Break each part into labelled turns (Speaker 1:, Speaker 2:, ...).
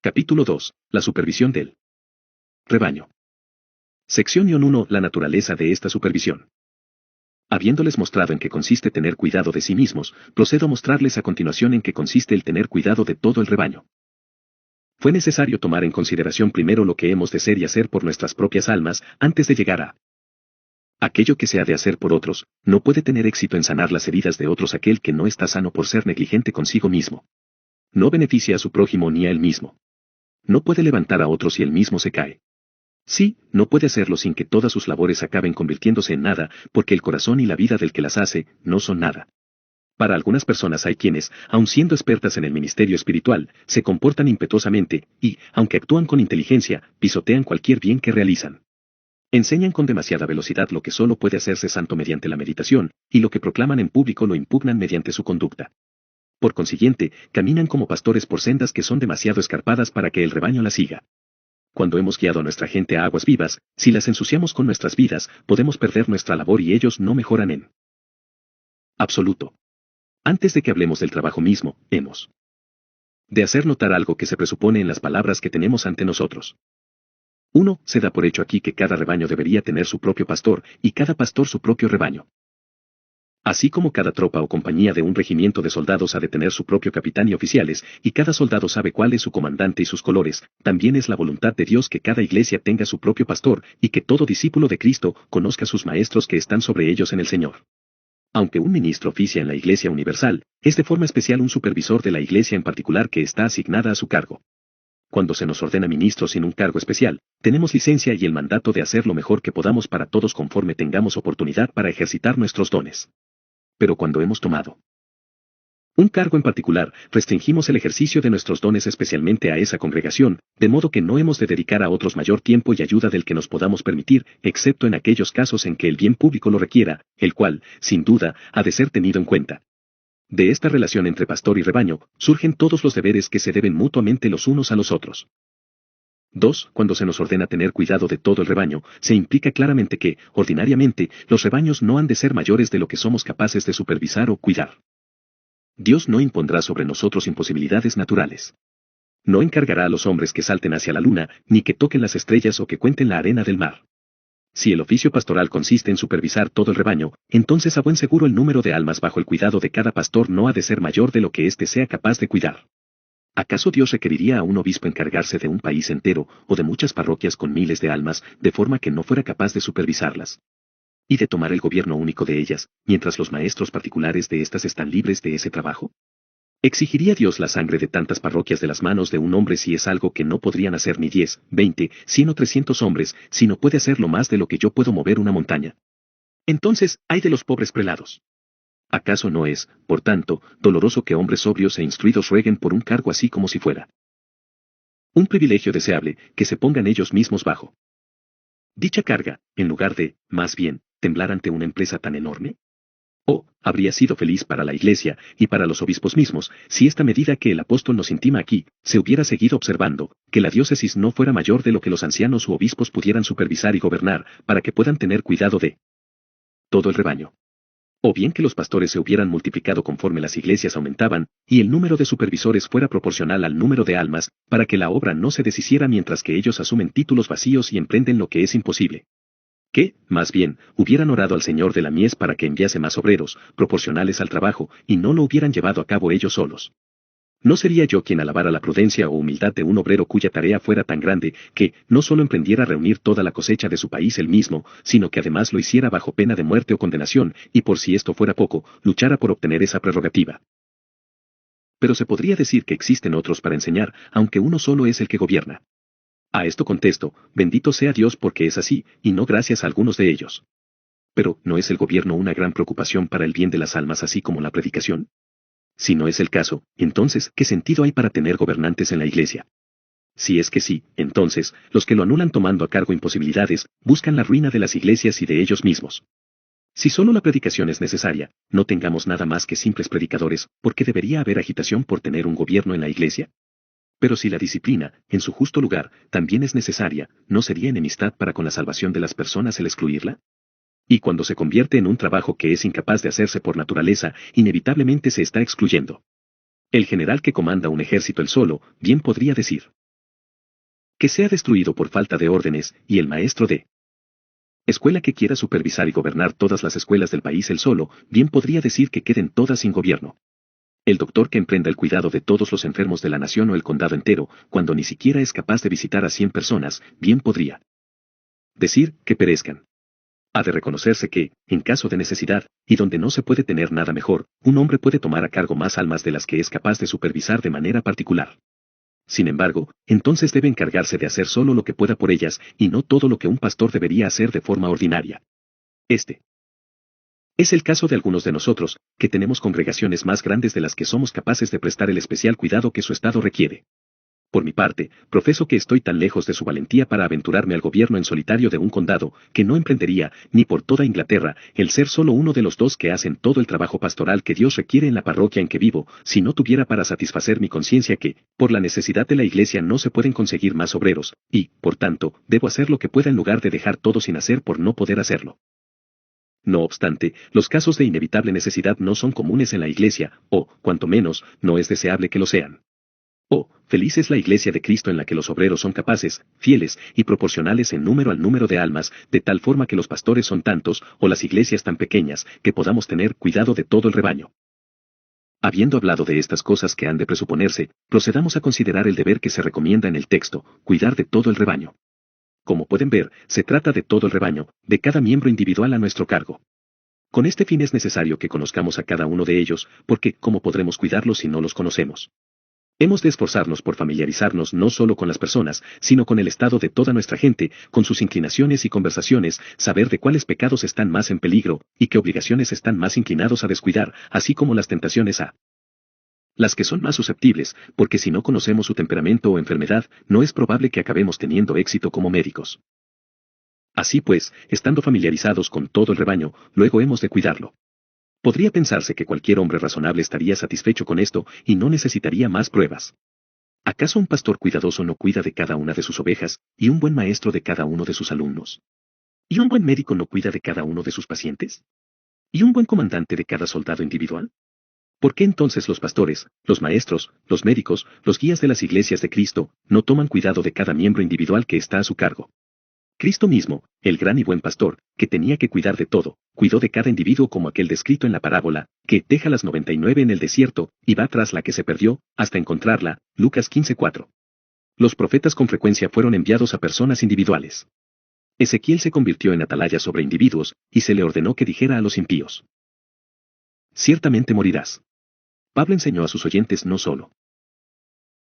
Speaker 1: Capítulo 2. La supervisión del rebaño. Sección 1. La naturaleza de esta supervisión. Habiéndoles mostrado en qué consiste tener cuidado de sí mismos, procedo a mostrarles a continuación en qué consiste el tener cuidado de todo el rebaño. Fue necesario tomar en consideración primero lo que hemos de ser y hacer por nuestras propias almas, antes de llegar a aquello que se ha de hacer por otros. No puede tener éxito en sanar las heridas de otros aquel que no está sano por ser negligente consigo mismo. No beneficia a su prójimo ni a él mismo. No puede levantar a otros si él mismo se cae. Sí, no puede hacerlo sin que todas sus labores acaben convirtiéndose en nada, porque el corazón y la vida del que las hace, no son nada. Para algunas personas hay quienes, aun siendo expertas en el ministerio espiritual, se comportan impetuosamente, y, aunque actúan con inteligencia, pisotean cualquier bien que realizan. Enseñan con demasiada velocidad lo que solo puede hacerse santo mediante la meditación, y lo que proclaman en público lo impugnan mediante su conducta. Por consiguiente, caminan como pastores por sendas que son demasiado escarpadas para que el rebaño las siga. Cuando hemos guiado a nuestra gente a aguas vivas, si las ensuciamos con nuestras vidas, podemos perder nuestra labor y ellos no mejoran en absoluto. Antes de que hablemos del trabajo mismo, hemos de hacer notar algo que se presupone en las palabras que tenemos ante nosotros. 1. Se da por hecho aquí que cada rebaño debería tener su propio pastor, y cada pastor su propio rebaño. Así como cada tropa o compañía de un regimiento de soldados ha de tener su propio capitán y oficiales, y cada soldado sabe cuál es su comandante y sus colores, también es la voluntad de Dios que cada iglesia tenga su propio pastor, y que todo discípulo de Cristo conozca sus maestros que están sobre ellos en el Señor. Aunque un ministro oficia en la Iglesia Universal, es de forma especial un supervisor de la iglesia en particular que está asignada a su cargo. Cuando se nos ordena ministros sin un cargo especial, tenemos licencia y el mandato de hacer lo mejor que podamos para todos conforme tengamos oportunidad para ejercitar nuestros dones. Pero cuando hemos tomado un cargo en particular, restringimos el ejercicio de nuestros dones especialmente a esa congregación, de modo que no hemos de dedicar a otros mayor tiempo y ayuda del que nos podamos permitir, excepto en aquellos casos en que el bien público lo requiera, el cual, sin duda, ha de ser tenido en cuenta. De esta relación entre pastor y rebaño, surgen todos los deberes que se deben mutuamente los unos a los otros. 2. Cuando se nos ordena tener cuidado de todo el rebaño, se implica claramente que, ordinariamente, los rebaños no han de ser mayores de lo que somos capaces de supervisar o cuidar. Dios no impondrá sobre nosotros imposibilidades naturales. No encargará a los hombres que salten hacia la luna, ni que toquen las estrellas o que cuenten la arena del mar. Si el oficio pastoral consiste en supervisar todo el rebaño, entonces a buen seguro el número de almas bajo el cuidado de cada pastor no ha de ser mayor de lo que éste sea capaz de cuidar. ¿Acaso Dios requeriría a un obispo encargarse de un país entero, o de muchas parroquias con miles de almas, de forma que no fuera capaz de supervisarlas y de tomar el gobierno único de ellas, mientras los maestros particulares de éstas están libres de ese trabajo? ¿Exigiría Dios la sangre de tantas parroquias de las manos de un hombre si es algo que no podrían hacer ni 10, 20, 100 o 300 hombres, si no puede hacerlo más de lo que yo puedo mover una montaña? Entonces, ¡ay de los pobres prelados! ¿Acaso no es, por tanto, doloroso que hombres sobrios e instruidos rueguen por un cargo así como si fuera un privilegio deseable, que se pongan ellos mismos bajo dicha carga, en lugar de, más bien, temblar ante una empresa tan enorme? Oh, habría sido feliz para la Iglesia, y para los obispos mismos, si esta medida que el apóstol nos intima aquí, se hubiera seguido observando, que la diócesis no fuera mayor de lo que los ancianos u obispos pudieran supervisar y gobernar, para que puedan tener cuidado de todo el rebaño. O bien que los pastores se hubieran multiplicado conforme las iglesias aumentaban, y el número de supervisores fuera proporcional al número de almas, para que la obra no se deshiciera mientras que ellos asumen títulos vacíos y emprenden lo que es imposible. Que, más bien, hubieran orado al Señor de la mies para que enviase más obreros, proporcionales al trabajo, y no lo hubieran llevado a cabo ellos solos. No sería yo quien alabara la prudencia o humildad de un obrero cuya tarea fuera tan grande, que, no solo emprendiera reunir toda la cosecha de su país él mismo, sino que además lo hiciera bajo pena de muerte o condenación, y por si esto fuera poco, luchara por obtener esa prerrogativa. Pero se podría decir que existen otros para enseñar, aunque uno solo es el que gobierna. A esto contesto, bendito sea Dios porque es así, y no gracias a algunos de ellos. Pero, ¿no es el gobierno una gran preocupación para el bien de las almas así como la predicación? Si no es el caso, entonces, ¿qué sentido hay para tener gobernantes en la Iglesia? Si es que sí, entonces, los que lo anulan tomando a cargo imposibilidades, buscan la ruina de las iglesias y de ellos mismos. Si solo la predicación es necesaria, no tengamos nada más que simples predicadores, porque debería haber agitación por tener un gobierno en la Iglesia. Pero si la disciplina, en su justo lugar, también es necesaria, ¿no sería enemistad para con la salvación de las personas el excluirla? Y cuando se convierte en un trabajo que es incapaz de hacerse por naturaleza, inevitablemente se está excluyendo. El general que comanda un ejército él solo, bien podría decir: Que sea destruido por falta de órdenes, y el maestro de escuela que quiera supervisar y gobernar todas las escuelas del país él solo, bien podría decir que queden todas sin gobierno. El doctor que emprenda el cuidado de todos los enfermos de la nación o el condado entero, cuando ni siquiera es capaz de visitar a 100 personas, bien podría decir que perezcan. Ha de reconocerse que, en caso de necesidad, y donde no se puede tener nada mejor, un hombre puede tomar a cargo más almas de las que es capaz de supervisar de manera particular. Sin embargo, entonces debe encargarse de hacer solo lo que pueda por ellas, y no todo lo que un pastor debería hacer de forma ordinaria. Este es el caso de algunos de nosotros, que tenemos congregaciones más grandes de las que somos capaces de prestar el especial cuidado que su estado requiere. Por mi parte, profeso que estoy tan lejos de su valentía para aventurarme al gobierno en solitario de un condado, que no emprendería, ni por toda Inglaterra, el ser solo uno de los dos que hacen todo el trabajo pastoral que Dios requiere en la parroquia en que vivo, si no tuviera para satisfacer mi conciencia que, por la necesidad de la iglesia no se pueden conseguir más obreros, y, por tanto, debo hacer lo que pueda en lugar de dejar todo sin hacer por no poder hacerlo. No obstante, los casos de inevitable necesidad no son comunes en la iglesia, o, cuanto menos, no es deseable que lo sean. Oh, feliz es la iglesia de Cristo en la que los obreros son capaces, fieles y proporcionales en número al número de almas, de tal forma que los pastores son tantos, o las iglesias tan pequeñas, que podamos tener cuidado de todo el rebaño. Habiendo hablado de estas cosas que han de presuponerse, procedamos a considerar el deber que se recomienda en el texto, cuidar de todo el rebaño. Como pueden ver, se trata de todo el rebaño, de cada miembro individual a nuestro cargo. Con este fin es necesario que conozcamos a cada uno de ellos, porque ¿cómo podremos cuidarlos si no los conocemos? Hemos de esforzarnos por familiarizarnos no solo con las personas, sino con el estado de toda nuestra gente, con sus inclinaciones y conversaciones, saber de cuáles pecados están más en peligro, y qué obligaciones están más inclinados a descuidar, así como las tentaciones a las que son más susceptibles, porque si no conocemos su temperamento o enfermedad, no es probable que acabemos teniendo éxito como médicos. Así pues, estando familiarizados con todo el rebaño, luego hemos de cuidarlo. Podría pensarse que cualquier hombre razonable estaría satisfecho con esto y no necesitaría más pruebas. ¿Acaso un pastor cuidadoso no cuida de cada una de sus ovejas, y un buen maestro de cada uno de sus alumnos? ¿Y un buen médico no cuida de cada uno de sus pacientes? ¿Y un buen comandante de cada soldado individual? ¿Por qué entonces los pastores, los maestros, los médicos, los guías de las iglesias de Cristo, no toman cuidado de cada miembro individual que está a su cargo? Cristo mismo, el gran y buen pastor, que tenía que cuidar de todo, cuidó de cada individuo como aquel descrito en la parábola, que deja las 99 en el desierto, y va tras la que se perdió, hasta encontrarla, Lucas 15:4. Los profetas con frecuencia fueron enviados a personas individuales. Ezequiel se convirtió en atalaya sobre individuos, y se le ordenó que dijera a los impíos: ciertamente morirás. Pablo enseñó a sus oyentes no solo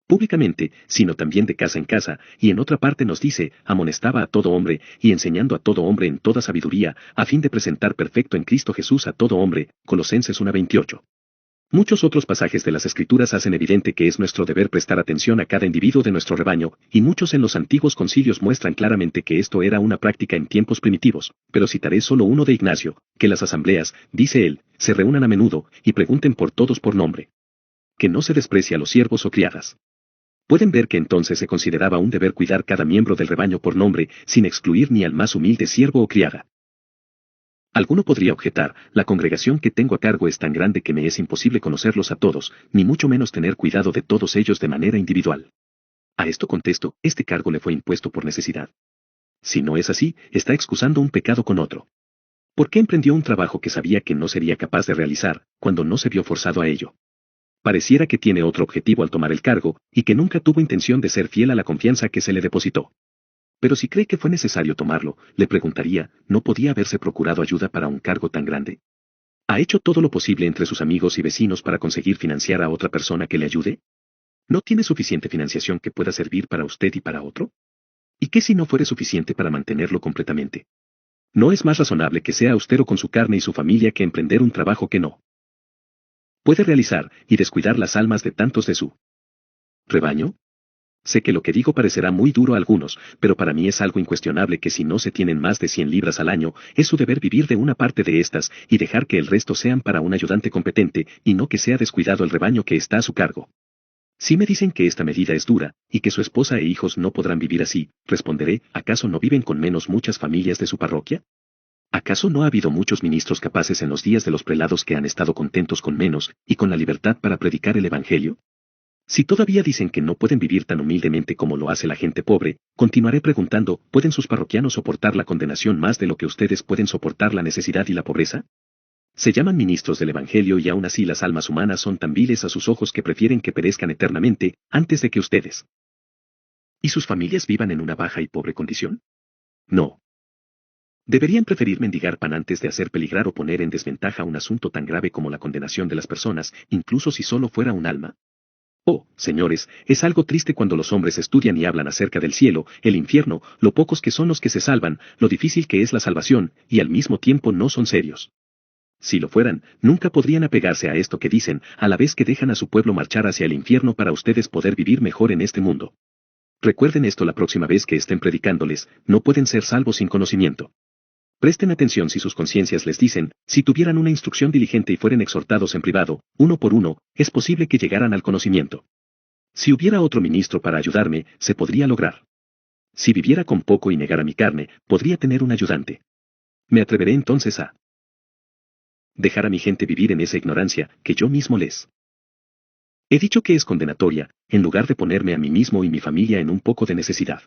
Speaker 1: públicamente, sino también de casa en casa, y en otra parte nos dice, amonestaba a todo hombre, y enseñando a todo hombre en toda sabiduría, a fin de presentar perfecto en Cristo Jesús a todo hombre, Colosenses 1:28. Muchos otros pasajes de las Escrituras hacen evidente que es nuestro deber prestar atención a cada individuo de nuestro rebaño, y muchos en los antiguos concilios muestran claramente que esto era una práctica en tiempos primitivos, pero citaré solo uno de Ignacio, que las asambleas, dice él, se reúnan a menudo, y pregunten por todos por nombre. Que no se desprecie a los siervos o criadas. Pueden ver que entonces se consideraba un deber cuidar cada miembro del rebaño por nombre, sin excluir ni al más humilde siervo o criada. Alguno podría objetar, la congregación que tengo a cargo es tan grande que me es imposible conocerlos a todos, ni mucho menos tener cuidado de todos ellos de manera individual. A esto contesto, este cargo le fue impuesto por necesidad. Si no es así, está excusando un pecado con otro. ¿Por qué emprendió un trabajo que sabía que no sería capaz de realizar, cuando no se vio forzado a ello? Pareciera que tiene otro objetivo al tomar el cargo, y que nunca tuvo intención de ser fiel a la confianza que se le depositó. Pero si cree que fue necesario tomarlo, le preguntaría, ¿no podía haberse procurado ayuda para un cargo tan grande? ¿Ha hecho todo lo posible entre sus amigos y vecinos para conseguir financiar a otra persona que le ayude? ¿No tiene suficiente financiación que pueda servir para usted y para otro? ¿Y qué si no fuere suficiente para mantenerlo completamente? ¿No es más razonable que sea austero con su carne y su familia que emprender un trabajo que no puede realizar, y descuidar las almas de tantos de su rebaño? Sé que lo que digo parecerá muy duro a algunos, pero para mí es algo incuestionable que si no se tienen más de 100 libras al año, es su deber vivir de una parte de estas, y dejar que el resto sean para un ayudante competente, y no que sea descuidado el rebaño que está a su cargo. Si me dicen que esta medida es dura, y que su esposa e hijos no podrán vivir así, responderé, ¿acaso no viven con menos muchas familias de su parroquia? ¿Acaso no ha habido muchos ministros capaces en los días de los prelados que han estado contentos con menos, y con la libertad para predicar el Evangelio? Si todavía dicen que no pueden vivir tan humildemente como lo hace la gente pobre, continuaré preguntando, ¿pueden sus parroquianos soportar la condenación más de lo que ustedes pueden soportar la necesidad y la pobreza? Se llaman ministros del Evangelio y aún así las almas humanas son tan viles a sus ojos que prefieren que perezcan eternamente, antes de que ustedes y sus familias vivan en una baja y pobre condición. No. ¿Deberían preferir mendigar pan antes de hacer peligrar o poner en desventaja un asunto tan grave como la condenación de las personas, incluso si solo fuera un alma? Oh, señores, es algo triste cuando los hombres estudian y hablan acerca del cielo, el infierno, lo pocos que son los que se salvan, lo difícil que es la salvación, y al mismo tiempo no son serios. Si lo fueran, nunca podrían apegarse a esto que dicen, a la vez que dejan a su pueblo marchar hacia el infierno para ustedes poder vivir mejor en este mundo. Recuerden esto la próxima vez que estén predicándoles, no pueden ser salvos sin conocimiento. Presten atención si sus conciencias les dicen, si tuvieran una instrucción diligente y fueren exhortados en privado, uno por uno, es posible que llegaran al conocimiento. Si hubiera otro ministro para ayudarme, se podría lograr. Si viviera con poco y negara mi carne, podría tener un ayudante. Me atreveré entonces a dejar a mi gente vivir en esa ignorancia, que yo mismo les he dicho que es condenatoria, en lugar de ponerme a mí mismo y mi familia en un poco de necesidad.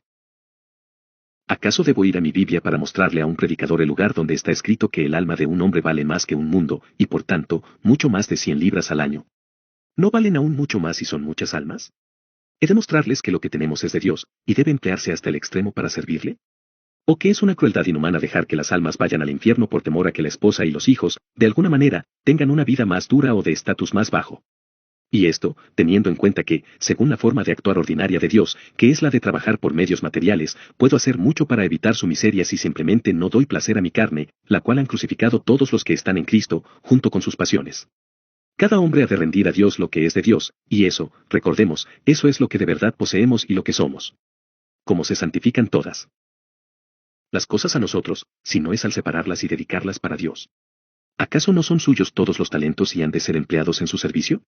Speaker 1: ¿Acaso debo ir a mi Biblia para mostrarle a un predicador el lugar donde está escrito que el alma de un hombre vale más que un mundo, y por tanto, mucho más de 100 libras al año? ¿No valen aún mucho más si son muchas almas? ¿He de mostrarles que lo que tenemos es de Dios, y debe emplearse hasta el extremo para servirle? ¿O que es una crueldad inhumana dejar que las almas vayan al infierno por temor a que la esposa y los hijos, de alguna manera, tengan una vida más dura o de estatus más bajo? Y esto, teniendo en cuenta que, según la forma de actuar ordinaria de Dios, que es la de trabajar por medios materiales, puedo hacer mucho para evitar su miseria si simplemente no doy placer a mi carne, la cual han crucificado todos los que están en Cristo, junto con sus pasiones. Cada hombre ha de rendir a Dios lo que es de Dios, y eso, recordemos, eso es lo que de verdad poseemos y lo que somos. Como se santifican todas las cosas a nosotros, si no es al separarlas y dedicarlas para Dios. ¿Acaso no son suyos todos los talentos y han de ser empleados en su servicio?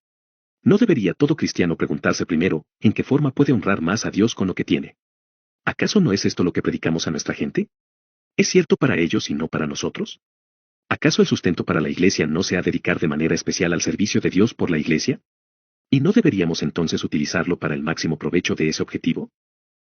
Speaker 1: ¿No debería todo cristiano preguntarse primero, en qué forma puede honrar más a Dios con lo que tiene? ¿Acaso no es esto lo que predicamos a nuestra gente? ¿Es cierto para ellos y no para nosotros? ¿Acaso el sustento para la iglesia no se ha de dedicar de manera especial al servicio de Dios por la iglesia? ¿Y no deberíamos entonces utilizarlo para el máximo provecho de ese objetivo?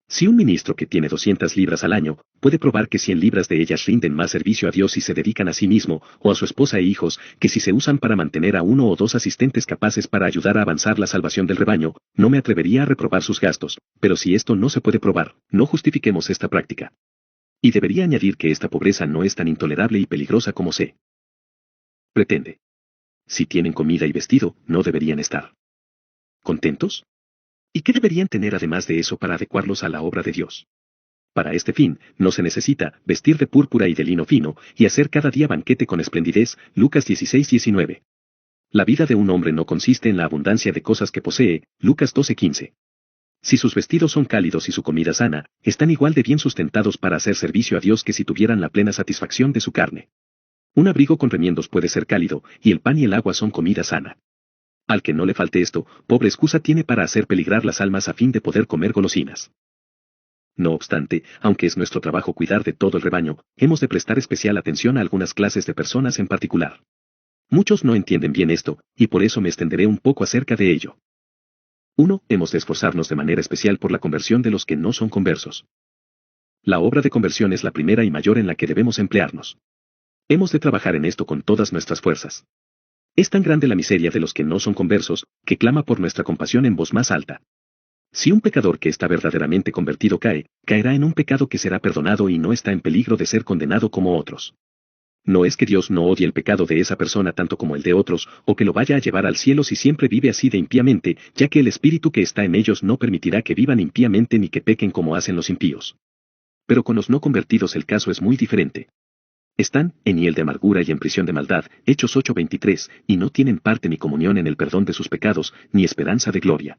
Speaker 1: Si un ministro que tiene 200 libras al año, puede probar que 100 libras de ellas rinden más servicio a Dios si se dedican a sí mismo, o a su esposa e hijos, que si se usan para mantener a uno o dos asistentes capaces para ayudar a avanzar la salvación del rebaño, no me atrevería a reprobar sus gastos, pero si esto no se puede probar, no justifiquemos esta práctica. Y debería añadir que esta pobreza no es tan intolerable y peligrosa como se pretende. Si tienen comida y vestido, ¿no deberían estar contentos? ¿Y qué deberían tener además de eso para adecuarlos a la obra de Dios? Para este fin, no se necesita vestir de púrpura y de lino fino, y hacer cada día banquete con esplendidez, Lucas 16:19. La vida de un hombre no consiste en la abundancia de cosas que posee, Lucas 12:15. Si sus vestidos son cálidos y su comida sana, están igual de bien sustentados para hacer servicio a Dios que si tuvieran la plena satisfacción de su carne. Un abrigo con remiendos puede ser cálido, y el pan y el agua son comida sana. Al que no le falte esto, pobre excusa tiene para hacer peligrar las almas a fin de poder comer golosinas. No obstante, aunque es nuestro trabajo cuidar de todo el rebaño, hemos de prestar especial atención a algunas clases de personas en particular. Muchos no entienden bien esto, y por eso me extenderé un poco acerca de ello. 1. Hemos de esforzarnos de manera especial por la conversión de los que no son conversos. La obra de conversión es la primera y mayor en la que debemos emplearnos. Hemos de trabajar en esto con todas nuestras fuerzas. Es tan grande la miseria de los que no son conversos, que clama por nuestra compasión en voz más alta. Si un pecador que está verdaderamente convertido cae, caerá en un pecado que será perdonado y no está en peligro de ser condenado como otros. No es que Dios no odie el pecado de esa persona tanto como el de otros, o que lo vaya a llevar al cielo si siempre vive así de impíamente, ya que el espíritu que está en ellos no permitirá que vivan impíamente ni que pequen como hacen los impíos. Pero con los no convertidos el caso es muy diferente. Están en hiel de amargura y en prisión de maldad, Hechos 8:23, y no tienen parte ni comunión en el perdón de sus pecados, ni esperanza de gloria.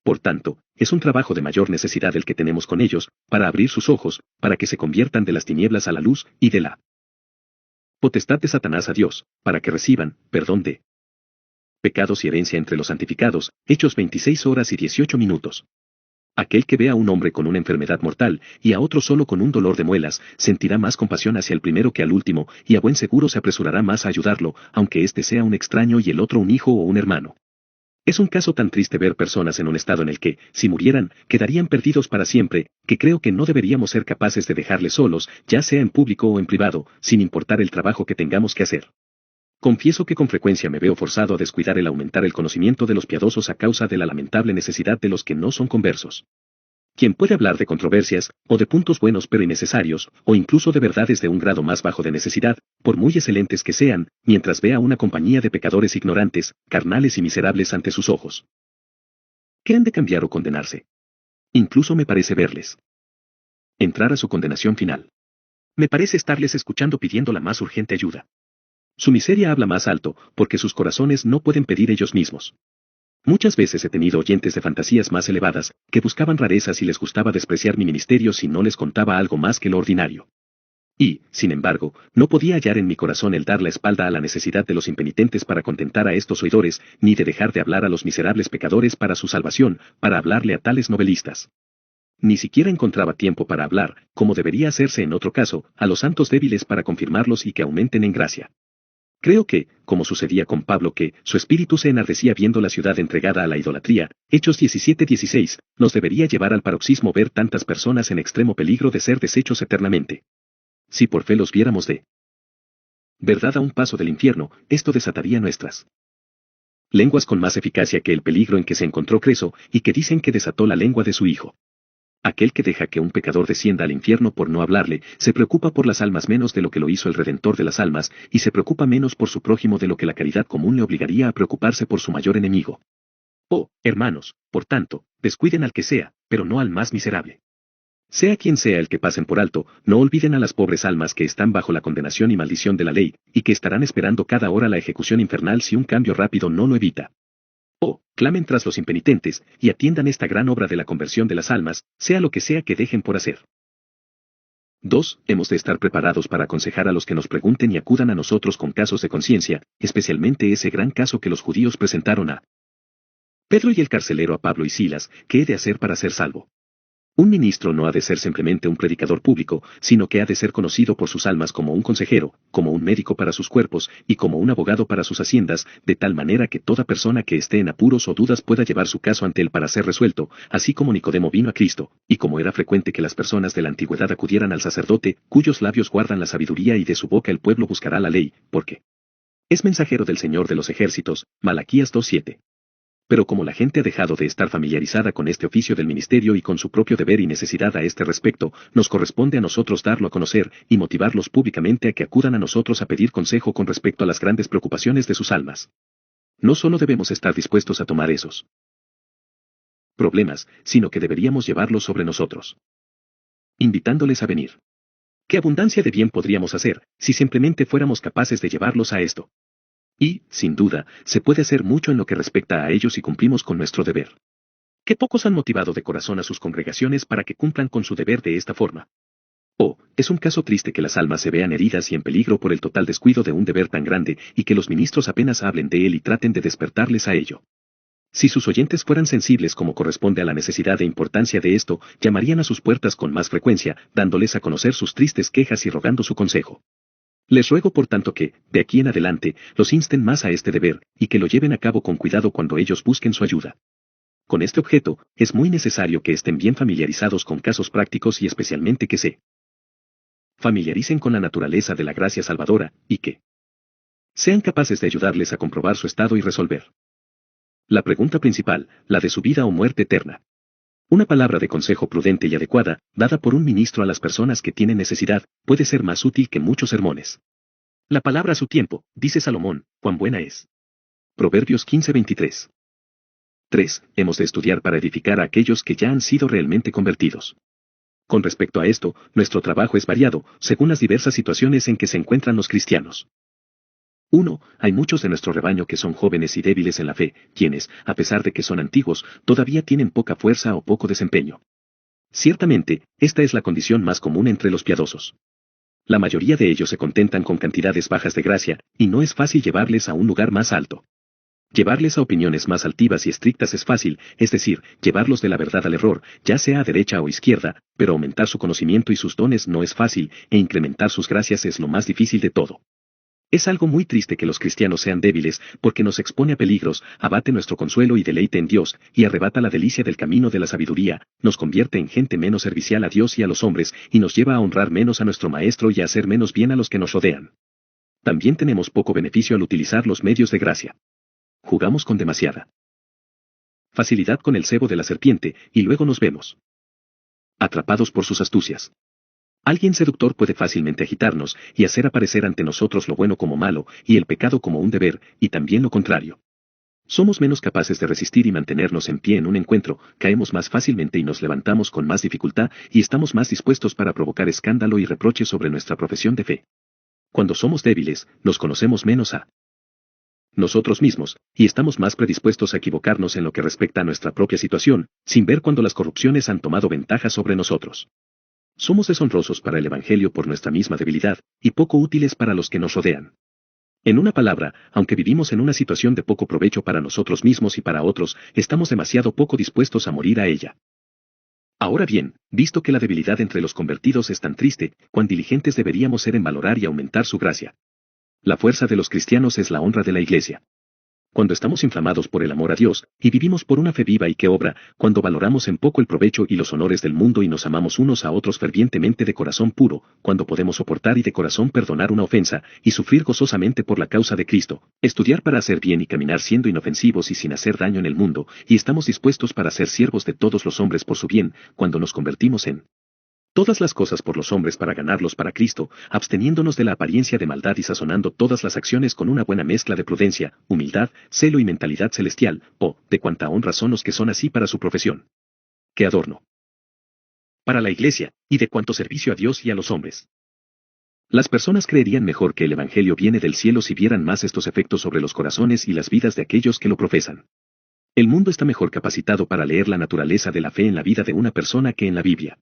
Speaker 1: Por tanto, es un trabajo de mayor necesidad el que tenemos con ellos, para abrir sus ojos, para que se conviertan de las tinieblas a la luz, y de la potestad de Satanás a Dios, para que reciban perdón de pecados y herencia entre los santificados, Hechos 26:18. Aquel que ve a un hombre con una enfermedad mortal, y a otro solo con un dolor de muelas, sentirá más compasión hacia el primero que al último, y a buen seguro se apresurará más a ayudarlo, aunque éste sea un extraño y el otro un hijo o un hermano. Es un caso tan triste ver personas en un estado en el que, si murieran, quedarían perdidos para siempre, que creo que no deberíamos ser capaces de dejarles solos, ya sea en público o en privado, sin importar el trabajo que tengamos que hacer. Confieso que con frecuencia me veo forzado a descuidar el aumentar el conocimiento de los piadosos a causa de la lamentable necesidad de los que no son conversos. Quien puede hablar de controversias, o de puntos buenos pero innecesarios, o incluso de verdades de un grado más bajo de necesidad, por muy excelentes que sean, mientras vea una compañía de pecadores ignorantes, carnales y miserables ante sus ojos? ¿Qué han de cambiar o condenarse? Incluso me parece verles entrar a su condenación final. Me parece estarles escuchando pidiendo la más urgente ayuda. Su miseria habla más alto, porque sus corazones no pueden pedir ellos mismos. Muchas veces he tenido oyentes de fantasías más elevadas, que buscaban rarezas y les gustaba despreciar mi ministerio si no les contaba algo más que lo ordinario. Y, sin embargo, no podía hallar en mi corazón el dar la espalda a la necesidad de los impenitentes para contentar a estos oidores, ni de dejar de hablar a los miserables pecadores para su salvación, para hablarle a tales novelistas. Ni siquiera encontraba tiempo para hablar, como debería hacerse en otro caso, a los santos débiles para confirmarlos y que aumenten en gracia. Creo que, como sucedía con Pablo que, su espíritu se enardecía viendo la ciudad entregada a la idolatría, Hechos 17:16, nos debería llevar al paroxismo ver tantas personas en extremo peligro de ser deshechos eternamente. Si por fe los viéramos de verdad a un paso del infierno, esto desataría nuestras lenguas con más eficacia que el peligro en que se encontró Creso, y que dicen que desató la lengua de su hijo. Aquel que deja que un pecador descienda al infierno por no hablarle, se preocupa por las almas menos de lo que lo hizo el Redentor de las almas, y se preocupa menos por su prójimo de lo que la caridad común le obligaría a preocuparse por su mayor enemigo. Oh, hermanos, por tanto, descuiden al que sea, pero no al más miserable. Sea quien sea el que pasen por alto, no olviden a las pobres almas que están bajo la condenación y maldición de la ley, y que estarán esperando cada hora la ejecución infernal si un cambio rápido no lo evita. Oh, clamen tras los impenitentes, y atiendan esta gran obra de la conversión de las almas, sea lo que sea que dejen por hacer. 2. Hemos de estar preparados para aconsejar a los que nos pregunten y acudan a nosotros con casos de conciencia, especialmente ese gran caso que los judíos presentaron a Pedro y el carcelero a Pablo y Silas, ¿qué he de hacer para ser salvo? Un ministro no ha de ser simplemente un predicador público, sino que ha de ser conocido por sus almas como un consejero, como un médico para sus cuerpos, y como un abogado para sus haciendas, de tal manera que toda persona que esté en apuros o dudas pueda llevar su caso ante él para ser resuelto, así como Nicodemo vino a Cristo, y como era frecuente que las personas de la antigüedad acudieran al sacerdote, cuyos labios guardan la sabiduría y de su boca el pueblo buscará la ley, porque es mensajero del Señor de los ejércitos, Malaquías 2:7. Pero como la gente ha dejado de estar familiarizada con este oficio del ministerio y con su propio deber y necesidad a este respecto, nos corresponde a nosotros darlo a conocer y motivarlos públicamente a que acudan a nosotros a pedir consejo con respecto a las grandes preocupaciones de sus almas. No solo debemos estar dispuestos a tomar esos problemas, sino que deberíamos llevarlos sobre nosotros, invitándoles a venir. ¿Qué abundancia de bien podríamos hacer, si simplemente fuéramos capaces de llevarlos a esto? Y, sin duda, se puede hacer mucho en lo que respecta a ellos si cumplimos con nuestro deber. ¿Qué pocos han motivado de corazón a sus congregaciones para que cumplan con su deber de esta forma? Oh, es un caso triste que las almas se vean heridas y en peligro por el total descuido de un deber tan grande, y que los ministros apenas hablen de él y traten de despertarles a ello. Si sus oyentes fueran sensibles como corresponde a la necesidad e importancia de esto, llamarían a sus puertas con más frecuencia, dándoles a conocer sus tristes quejas y rogando su consejo. Les ruego por tanto que, de aquí en adelante, los insten más a este deber, y que lo lleven a cabo con cuidado cuando ellos busquen su ayuda. Con este objeto, es muy necesario que estén bien familiarizados con casos prácticos y especialmente que se familiaricen con la naturaleza de la gracia salvadora, y que sean capaces de ayudarles a comprobar su estado y resolver la pregunta principal, la de su vida o muerte eterna. Una palabra de consejo prudente y adecuada, dada por un ministro a las personas que tienen necesidad, puede ser más útil que muchos sermones. La palabra a su tiempo, dice Salomón, cuán buena es. Proverbios 15:23. 3. Hemos de estudiar para edificar a aquellos que ya han sido realmente convertidos. Con respecto a esto, nuestro trabajo es variado, según las diversas situaciones en que se encuentran los cristianos. 1. Hay muchos de nuestro rebaño que son jóvenes y débiles en la fe, quienes, a pesar de que son antiguos, todavía tienen poca fuerza o poco desempeño. Ciertamente, esta es la condición más común entre los piadosos. La mayoría de ellos se contentan con cantidades bajas de gracia, y no es fácil llevarles a un lugar más alto. Llevarles a opiniones más altivas y estrictas es fácil, es decir, llevarlos de la verdad al error, ya sea a derecha o izquierda, pero aumentar su conocimiento y sus dones no es fácil, e incrementar sus gracias es lo más difícil de todo. Es algo muy triste que los cristianos sean débiles, porque nos expone a peligros, abate nuestro consuelo y deleite en Dios, y arrebata la delicia del camino de la sabiduría, nos convierte en gente menos servicial a Dios y a los hombres, y nos lleva a honrar menos a nuestro Maestro y a hacer menos bien a los que nos rodean. También tenemos poco beneficio al utilizar los medios de gracia. Jugamos con demasiada facilidad con el cebo de la serpiente, y luego nos vemos atrapados por sus astucias. Alguien seductor puede fácilmente agitarnos y hacer aparecer ante nosotros lo bueno como malo y el pecado como un deber, y también lo contrario. Somos menos capaces de resistir y mantenernos en pie en un encuentro, caemos más fácilmente y nos levantamos con más dificultad y estamos más dispuestos para provocar escándalo y reproche sobre nuestra profesión de fe. Cuando somos débiles, nos conocemos menos a nosotros mismos, y estamos más predispuestos a equivocarnos en lo que respecta a nuestra propia situación, sin ver cuando las corrupciones han tomado ventaja sobre nosotros. Somos deshonrosos para el Evangelio por nuestra misma debilidad, y poco útiles para los que nos rodean. En una palabra, aunque vivimos en una situación de poco provecho para nosotros mismos y para otros, estamos demasiado poco dispuestos a morir a ella. Ahora bien, visto que la debilidad entre los convertidos es tan triste, cuán diligentes deberíamos ser en valorar y aumentar su gracia. La fuerza de los cristianos es la honra de la Iglesia. Cuando estamos inflamados por el amor a Dios, y vivimos por una fe viva y que obra, cuando valoramos en poco el provecho y los honores del mundo y nos amamos unos a otros fervientemente de corazón puro, cuando podemos soportar y de corazón perdonar una ofensa, y sufrir gozosamente por la causa de Cristo, estudiar para hacer bien y caminar siendo inofensivos y sin hacer daño en el mundo, y estamos dispuestos para ser siervos de todos los hombres por su bien, cuando nos convertimos en todas las cosas por los hombres para ganarlos para Cristo, absteniéndonos de la apariencia de maldad y sazonando todas las acciones con una buena mezcla de prudencia, humildad, celo y mentalidad celestial, de cuanta honra son los que son así para su profesión. ¡Qué adorno! Para la Iglesia, y de cuánto servicio a Dios y a los hombres. Las personas creerían mejor que el Evangelio viene del cielo si vieran más estos efectos sobre los corazones y las vidas de aquellos que lo profesan. El mundo está mejor capacitado para leer la naturaleza de la fe en la vida de una persona que en la Biblia.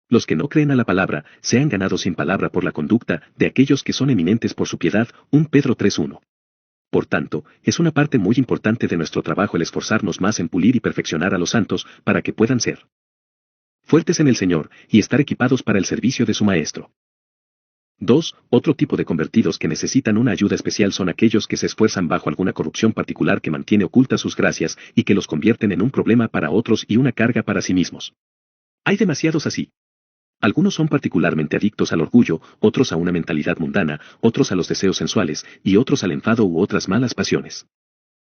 Speaker 1: Los que no creen a la palabra, se han ganado sin palabra por la conducta de aquellos que son eminentes por su piedad, 1 Pedro 3:1. Por tanto, es una parte muy importante de nuestro trabajo el esforzarnos más en pulir y perfeccionar a los santos, para que puedan ser fuertes en el Señor, y estar equipados para el servicio de su Maestro. 2. Otro tipo de convertidos que necesitan una ayuda especial son aquellos que se esfuerzan bajo alguna corrupción particular que mantiene ocultas sus gracias, y que los convierten en un problema para otros y una carga para sí mismos. Hay demasiados así. Algunos son particularmente adictos al orgullo, otros a una mentalidad mundana, otros a los deseos sensuales, y otros al enfado u otras malas pasiones.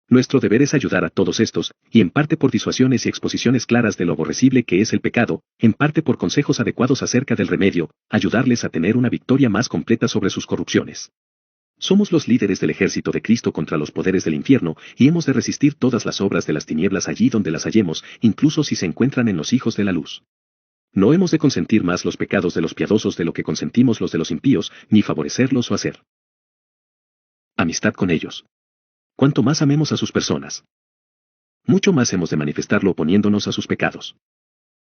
Speaker 1: Nuestro deber es ayudar a todos estos, y en parte por disuasiones y exposiciones claras de lo aborrecible que es el pecado, en parte por consejos adecuados acerca del remedio, ayudarles a tener una victoria más completa sobre sus corrupciones. Somos los líderes del ejército de Cristo contra los poderes del infierno, y hemos de resistir todas las obras de las tinieblas allí donde las hallemos, incluso si se encuentran en los hijos de la luz. No hemos de consentir más los pecados de los piadosos de lo que consentimos los de los impíos, ni favorecerlos o hacer amistad con ellos. Cuanto más amemos a sus personas, mucho más hemos de manifestarlo oponiéndonos a sus pecados.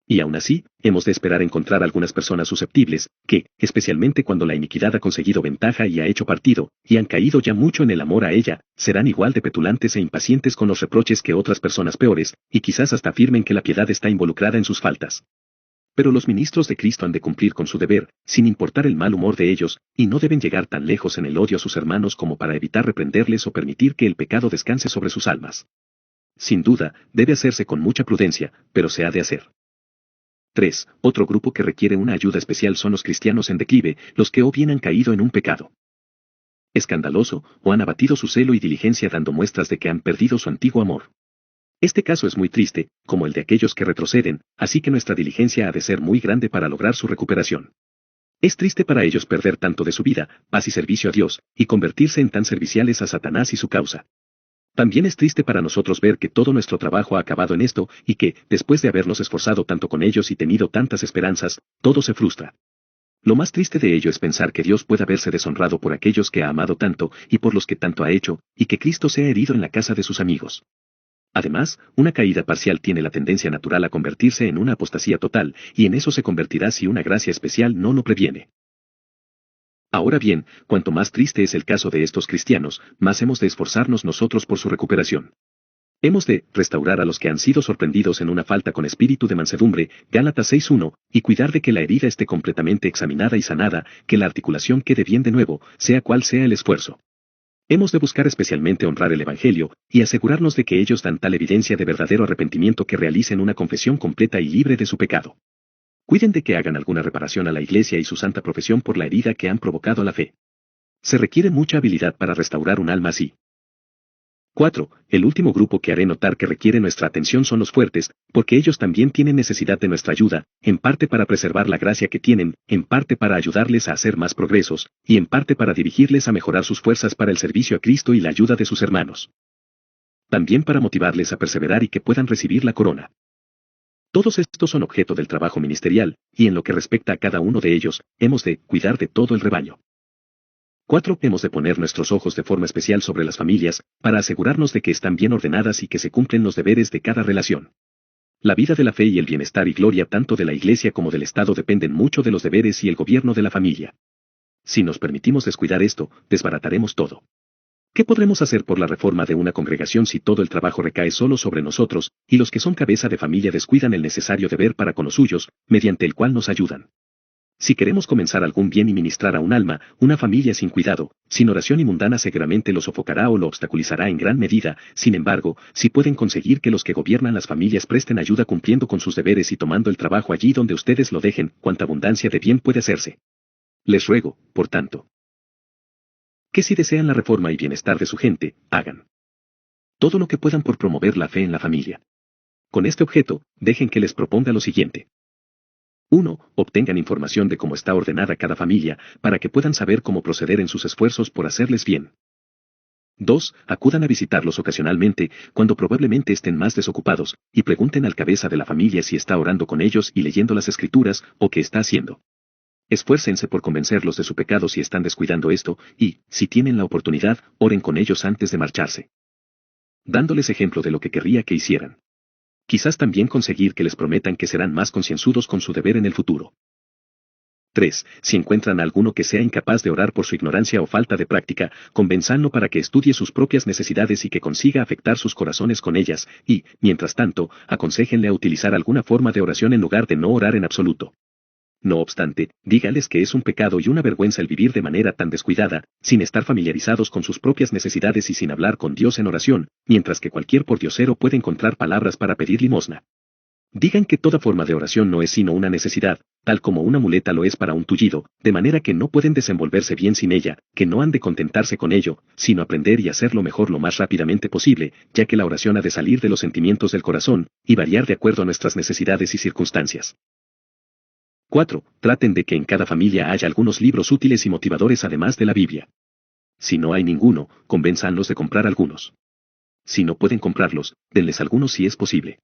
Speaker 1: Y aún así, hemos de esperar encontrar algunas personas susceptibles, que, especialmente cuando la iniquidad ha conseguido ventaja y ha hecho partido, y han caído ya mucho en el amor a ella, serán igual de petulantes e impacientes con los reproches que otras personas peores, y quizás hasta afirmen que la piedad está involucrada en sus faltas. Pero los ministros de Cristo han de cumplir con su deber, sin importar el mal humor de ellos, y no deben llegar tan lejos en el odio a sus hermanos como para evitar reprenderles o permitir que el pecado descanse sobre sus almas. Sin duda, debe hacerse con mucha prudencia, pero se ha de hacer. 3. Otro grupo que requiere una ayuda especial son los cristianos en declive, los que o bien han caído en un pecado escandaloso, o han abatido su celo y diligencia dando muestras de que han perdido su antiguo amor. Este caso es muy triste, como el de aquellos que retroceden, así que nuestra diligencia ha de ser muy grande para lograr su recuperación. Es triste para ellos perder tanto de su vida, paz y servicio a Dios, y convertirse en tan serviciales a Satanás y su causa. También es triste para nosotros ver que todo nuestro trabajo ha acabado en esto, y que, después de habernos esforzado tanto con ellos y tenido tantas esperanzas, todo se frustra. Lo más triste de ello es pensar que Dios pueda verse deshonrado por aquellos que ha amado tanto, y por los que tanto ha hecho, y que Cristo sea herido en la casa de sus amigos. Además, una caída parcial tiene la tendencia natural a convertirse en una apostasía total, y en eso se convertirá si una gracia especial no lo previene. Ahora bien, cuanto más triste es el caso de estos cristianos, más hemos de esforzarnos nosotros por su recuperación. Hemos de restaurar a los que han sido sorprendidos en una falta con espíritu de mansedumbre, Gálatas 6:1, y cuidar de que la herida esté completamente examinada y sanada, que la articulación quede bien de nuevo, sea cual sea el esfuerzo. Hemos de buscar especialmente honrar el Evangelio y asegurarnos de que ellos dan tal evidencia de verdadero arrepentimiento que realicen una confesión completa y libre de su pecado. Cuiden de que hagan alguna reparación a la Iglesia y su santa profesión por la herida que han provocado a la fe. Se requiere mucha habilidad para restaurar un alma así. 4. El último grupo que haré notar que requiere nuestra atención son los fuertes, porque ellos también tienen necesidad de nuestra ayuda, en parte para preservar la gracia que tienen, en parte para ayudarles a hacer más progresos, y en parte para dirigirles a mejorar sus fuerzas para el servicio a Cristo y la ayuda de sus hermanos. También para motivarles a perseverar y que puedan recibir la corona. Todos estos son objeto del trabajo ministerial, y en lo que respecta a cada uno de ellos, hemos de cuidar de todo el rebaño. 4. Hemos de poner nuestros ojos de forma especial sobre las familias, para asegurarnos de que están bien ordenadas y que se cumplen los deberes de cada relación. La vida de la fe y el bienestar y gloria tanto de la Iglesia como del Estado dependen mucho de los deberes y el gobierno de la familia. Si nos permitimos descuidar esto, desbarataremos todo. ¿Qué podremos hacer por la reforma de una congregación si todo el trabajo recae solo sobre nosotros, y los que son cabeza de familia descuidan el necesario deber para con los suyos, mediante el cual nos ayudan? Si queremos comenzar algún bien y ministrar a un alma, una familia sin cuidado, sin oración y mundana seguramente lo sofocará o lo obstaculizará en gran medida. Sin embargo, si pueden conseguir que los que gobiernan las familias presten ayuda cumpliendo con sus deberes y tomando el trabajo allí donde ustedes lo dejen, cuánta abundancia de bien puede hacerse. Les ruego, por tanto, que si desean la reforma y bienestar de su gente, hagan todo lo que puedan por promover la fe en la familia. Con este objeto, dejen que les proponga lo siguiente. 1. Obtengan información de cómo está ordenada cada familia, para que puedan saber cómo proceder en sus esfuerzos por hacerles bien. 2. Acudan a visitarlos ocasionalmente, cuando probablemente estén más desocupados, y pregunten al cabeza de la familia si está orando con ellos y leyendo las Escrituras, o qué está haciendo. Esfuércense por convencerlos de su pecado si están descuidando esto, y, si tienen la oportunidad, oren con ellos antes de marcharse, dándoles ejemplo de lo que querría que hicieran. Quizás también conseguir que les prometan que serán más concienzudos con su deber en el futuro. 3. Si encuentran a alguno que sea incapaz de orar por su ignorancia o falta de práctica, convenzanlo para que estudie sus propias necesidades y que consiga afectar sus corazones con ellas, y, mientras tanto, aconséjenle a utilizar alguna forma de oración en lugar de no orar en absoluto. No obstante, dígales que es un pecado y una vergüenza el vivir de manera tan descuidada, sin estar familiarizados con sus propias necesidades y sin hablar con Dios en oración, mientras que cualquier pordiosero puede encontrar palabras para pedir limosna. Digan que toda forma de oración no es sino una necesidad, tal como una muleta lo es para un tullido, de manera que no pueden desenvolverse bien sin ella, que no han de contentarse con ello, sino aprender y hacerlo mejor lo más rápidamente posible, ya que la oración ha de salir de los sentimientos del corazón, y variar de acuerdo a nuestras necesidades y circunstancias. 4. Traten de que en cada familia haya algunos libros útiles y motivadores además de la Biblia. Si no hay ninguno, convénzanlos de comprar algunos. Si no pueden comprarlos, denles algunos si es posible.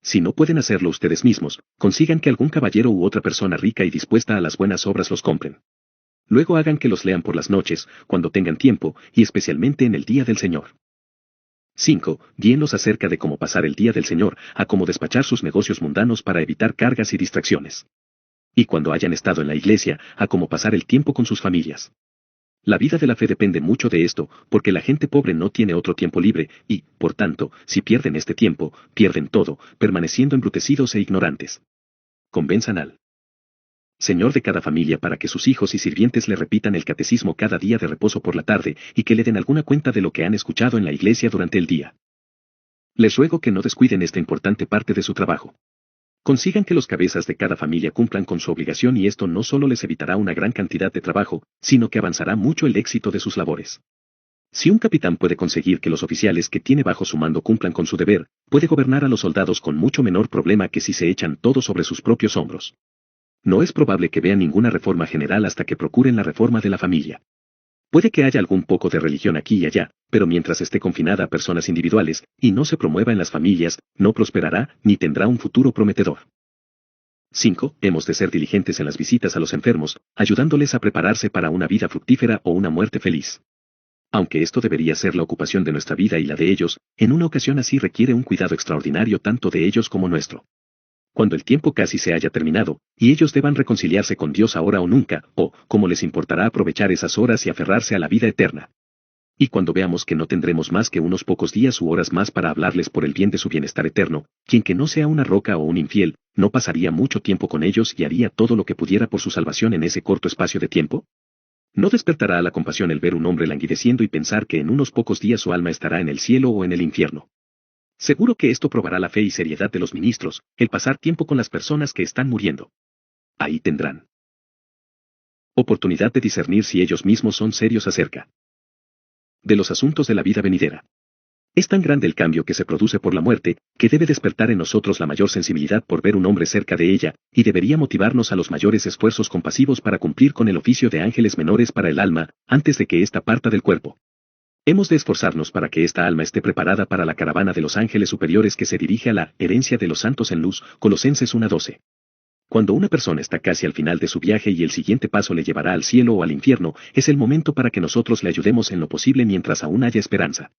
Speaker 1: Si no pueden hacerlo ustedes mismos, consigan que algún caballero u otra persona rica y dispuesta a las buenas obras los compren. Luego hagan que los lean por las noches, cuando tengan tiempo, y especialmente en el día del Señor. 5. Guíenlos acerca de cómo pasar el día del Señor, a cómo despachar sus negocios mundanos para evitar cargas y distracciones. Y cuando hayan estado en la iglesia, a cómo pasar el tiempo con sus familias. La vida de la fe depende mucho de esto, porque la gente pobre no tiene otro tiempo libre, y, por tanto, si pierden este tiempo, pierden todo, permaneciendo embrutecidos e ignorantes. Convenzan al Señor de cada familia para que sus hijos y sirvientes le repitan el catecismo cada día de reposo por la tarde, y que le den alguna cuenta de lo que han escuchado en la iglesia durante el día. Les ruego que no descuiden esta importante parte de su trabajo. Consigan que los cabezas de cada familia cumplan con su obligación y esto no solo les evitará una gran cantidad de trabajo, sino que avanzará mucho el éxito de sus labores. Si un capitán puede conseguir que los oficiales que tiene bajo su mando cumplan con su deber, puede gobernar a los soldados con mucho menor problema que si se echan todo sobre sus propios hombros. No es probable que vean ninguna reforma general hasta que procuren la reforma de la familia. Puede que haya algún poco de religión aquí y allá, pero mientras esté confinada a personas individuales, y no se promueva en las familias, no prosperará, ni tendrá un futuro prometedor. 5. Hemos de ser diligentes en las visitas a los enfermos, ayudándoles a prepararse para una vida fructífera o una muerte feliz. Aunque esto debería ser la ocupación de nuestra vida y la de ellos, en una ocasión así requiere un cuidado extraordinario tanto de ellos como nuestro. Cuando el tiempo casi se haya terminado, y ellos deban reconciliarse con Dios ahora o nunca, o, ¿cómo les importará aprovechar esas horas y aferrarse a la vida eterna? Y cuando veamos que no tendremos más que unos pocos días u horas más para hablarles por el bien de su bienestar eterno, quien que no sea una roca o un infiel, ¿no pasaría mucho tiempo con ellos y haría todo lo que pudiera por su salvación en ese corto espacio de tiempo? No despertará a la compasión el ver un hombre languideciendo y pensar que en unos pocos días su alma estará en el cielo o en el infierno. Seguro que esto probará la fe y seriedad de los ministros, el pasar tiempo con las personas que están muriendo. Ahí tendrán oportunidad de discernir si ellos mismos son serios acerca de los asuntos de la vida venidera. Es tan grande el cambio que se produce por la muerte, que debe despertar en nosotros la mayor sensibilidad por ver un hombre cerca de ella, y debería motivarnos a los mayores esfuerzos compasivos para cumplir con el oficio de ángeles menores para el alma, antes de que ésta parta del cuerpo. Hemos de esforzarnos para que esta alma esté preparada para la caravana de los ángeles superiores que se dirige a la herencia de los santos en luz, Colosenses 1:12. Cuando una persona está casi al final de su viaje y el siguiente paso le llevará al cielo o al infierno, es el momento para que nosotros le ayudemos en lo posible mientras aún haya esperanza.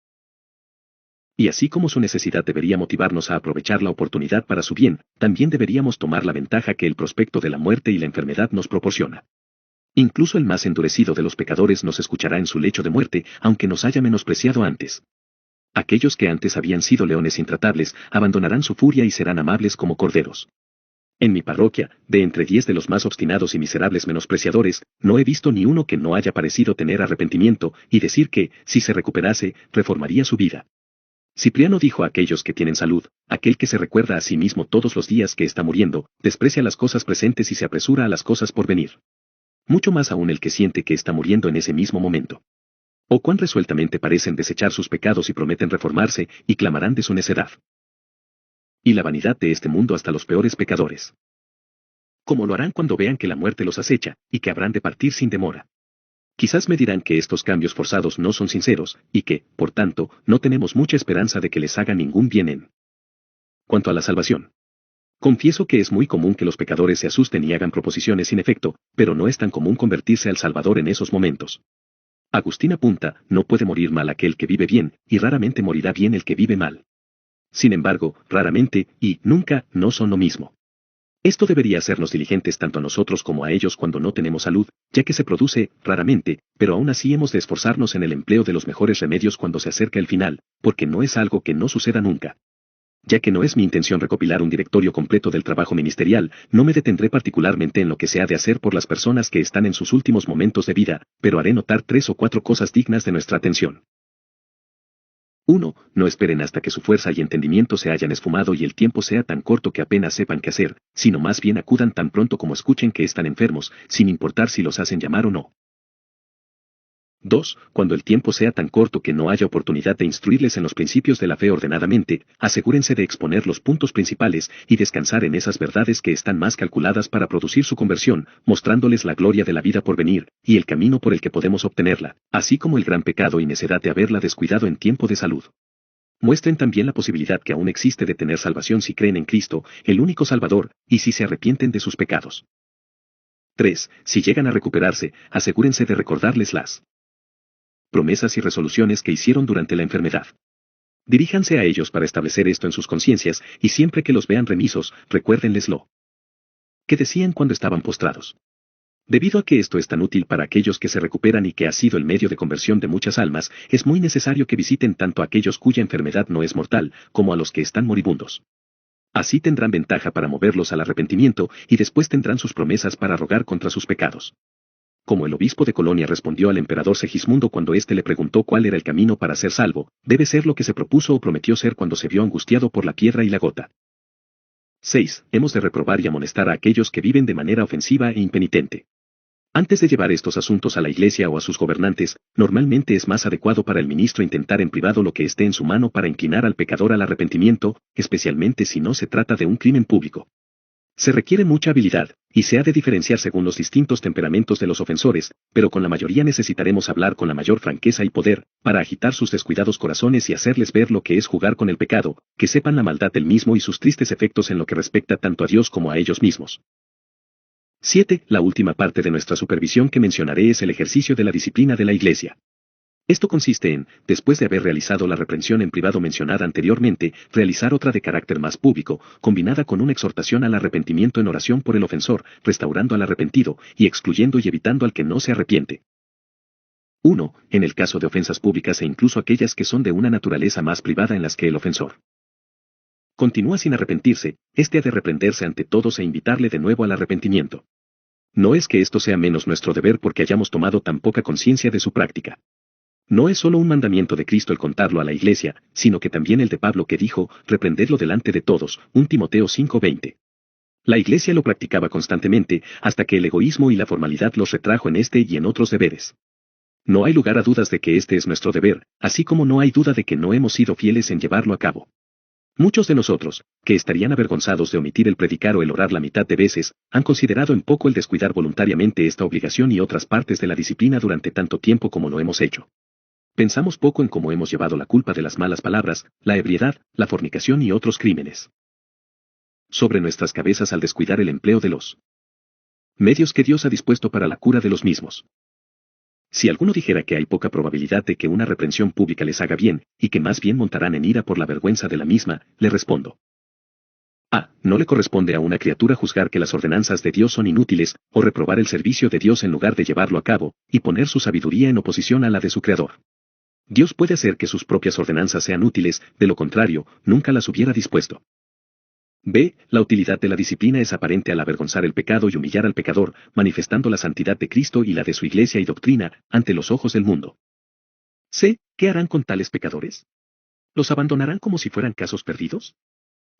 Speaker 1: Y así como su necesidad debería motivarnos a aprovechar la oportunidad para su bien, también deberíamos tomar la ventaja que el prospecto de la muerte y la enfermedad nos proporciona. Incluso el más endurecido de los pecadores nos escuchará en su lecho de muerte, aunque nos haya menospreciado antes. Aquellos que antes habían sido leones intratables, abandonarán su furia y serán amables como corderos. En mi parroquia, de entre 10 de los más obstinados y miserables menospreciadores, no he visto ni uno que no haya parecido tener arrepentimiento, y decir que, si se recuperase, reformaría su vida. Cipriano dijo a aquellos que tienen salud, aquel que se recuerda a sí mismo todos los días que está muriendo, desprecia las cosas presentes y se apresura a las cosas por venir. Mucho más aún el que siente que está muriendo en ese mismo momento. O cuán resueltamente parecen desechar sus pecados y prometen reformarse, y clamarán de su necedad y la vanidad de este mundo hasta los peores pecadores. Como lo harán cuando vean que la muerte los acecha, y que habrán de partir sin demora. Quizás me dirán que estos cambios forzados no son sinceros, y que, por tanto, no tenemos mucha esperanza de que les haga ningún bien en cuanto a la salvación. Confieso que es muy común que los pecadores se asusten y hagan proposiciones sin efecto, pero no es tan común convertirse al Salvador en esos momentos. Agustín apunta, no puede morir mal aquel que vive bien, y raramente morirá bien el que vive mal. Sin embargo, raramente, y nunca, no son lo mismo. Esto debería hacernos diligentes tanto a nosotros como a ellos cuando no tenemos salud, ya que se produce, raramente, pero aún así hemos de esforzarnos en el empleo de los mejores remedios cuando se acerca el final, porque no es algo que no suceda nunca. Ya que no es mi intención recopilar un directorio completo del trabajo ministerial, no me detendré particularmente en lo que se ha de hacer por las personas que están en sus últimos momentos de vida, pero haré notar 3 o 4 cosas dignas de nuestra atención. 1. No esperen hasta que su fuerza y entendimiento se hayan esfumado y el tiempo sea tan corto que apenas sepan qué hacer, sino más bien acudan tan pronto como escuchen que están enfermos, sin importar si los hacen llamar o no. 2. Cuando el tiempo sea tan corto que no haya oportunidad de instruirles en los principios de la fe ordenadamente, asegúrense de exponer los puntos principales y descansar en esas verdades que están más calculadas para producir su conversión, mostrándoles la gloria de la vida por venir, y el camino por el que podemos obtenerla, así como el gran pecado y necedad de haberla descuidado en tiempo de salud. Muestren también la posibilidad que aún existe de tener salvación si creen en Cristo, el único Salvador, y si se arrepienten de sus pecados. 3. Si llegan a recuperarse, asegúrense de recordarles las promesas y resoluciones que hicieron durante la enfermedad. Diríjanse a ellos para establecer esto en sus conciencias, y siempre que los vean remisos, recuérdenles lo que decían cuando estaban postrados. Debido a que esto es tan útil para aquellos que se recuperan y que ha sido el medio de conversión de muchas almas, es muy necesario que visiten tanto a aquellos cuya enfermedad no es mortal, como a los que están moribundos. Así tendrán ventaja para moverlos al arrepentimiento, y después tendrán sus promesas para rogar contra sus pecados. Como el obispo de Colonia respondió al emperador Segismundo cuando éste le preguntó cuál era el camino para ser salvo, debe ser lo que se propuso o prometió ser cuando se vio angustiado por la piedra y la gota. 6. Hemos de reprobar y amonestar a aquellos que viven de manera ofensiva e impenitente. Antes de llevar estos asuntos a la Iglesia o a sus gobernantes, normalmente es más adecuado para el ministro intentar en privado lo que esté en su mano para inclinar al pecador al arrepentimiento, especialmente si no se trata de un crimen público. Se requiere mucha habilidad, y se ha de diferenciar según los distintos temperamentos de los ofensores, pero con la mayoría necesitaremos hablar con la mayor franqueza y poder, para agitar sus descuidados corazones y hacerles ver lo que es jugar con el pecado, que sepan la maldad del mismo y sus tristes efectos en lo que respecta tanto a Dios como a ellos mismos. 7. La última parte de nuestra supervisión que mencionaré es el ejercicio de la disciplina de la Iglesia. Esto consiste en, después de haber realizado la reprensión en privado mencionada anteriormente, realizar otra de carácter más público, combinada con una exhortación al arrepentimiento en oración por el ofensor, restaurando al arrepentido, y excluyendo y evitando al que no se arrepiente. 1. En el caso de ofensas públicas e incluso aquellas que son de una naturaleza más privada en las que el ofensor continúa sin arrepentirse, este ha de reprenderse ante todos e invitarle de nuevo al arrepentimiento. No es que esto sea menos nuestro deber porque hayamos tomado tan poca conciencia de su práctica. No es solo un mandamiento de Cristo el contarlo a la iglesia, sino que también el de Pablo que dijo, reprendedlo delante de todos, 1 Timoteo 5:20. La iglesia lo practicaba constantemente, hasta que el egoísmo y la formalidad los retrajo en este y en otros deberes. No hay lugar a dudas de que este es nuestro deber, así como no hay duda de que no hemos sido fieles en llevarlo a cabo. Muchos de nosotros, que estarían avergonzados de omitir el predicar o el orar la mitad de veces, han considerado en poco el descuidar voluntariamente esta obligación y otras partes de la disciplina durante tanto tiempo como lo hemos hecho. Pensamos poco en cómo hemos llevado la culpa de las malas palabras, la ebriedad, la fornicación y otros crímenes sobre nuestras cabezas al descuidar el empleo de los medios que Dios ha dispuesto para la cura de los mismos. Si alguno dijera que hay poca probabilidad de que una reprensión pública les haga bien, y que más bien montarán en ira por la vergüenza de la misma, le respondo. No le corresponde a una criatura juzgar que las ordenanzas de Dios son inútiles, o reprobar el servicio de Dios en lugar de llevarlo a cabo, y poner su sabiduría en oposición a la de su Creador. Dios puede hacer que sus propias ordenanzas sean útiles, de lo contrario, nunca las hubiera dispuesto. B. La utilidad de la disciplina es aparente al avergonzar el pecado y humillar al pecador, manifestando la santidad de Cristo y la de su iglesia y doctrina, ante los ojos del mundo. C. ¿Qué harán con tales pecadores? ¿Los abandonarán como si fueran casos perdidos?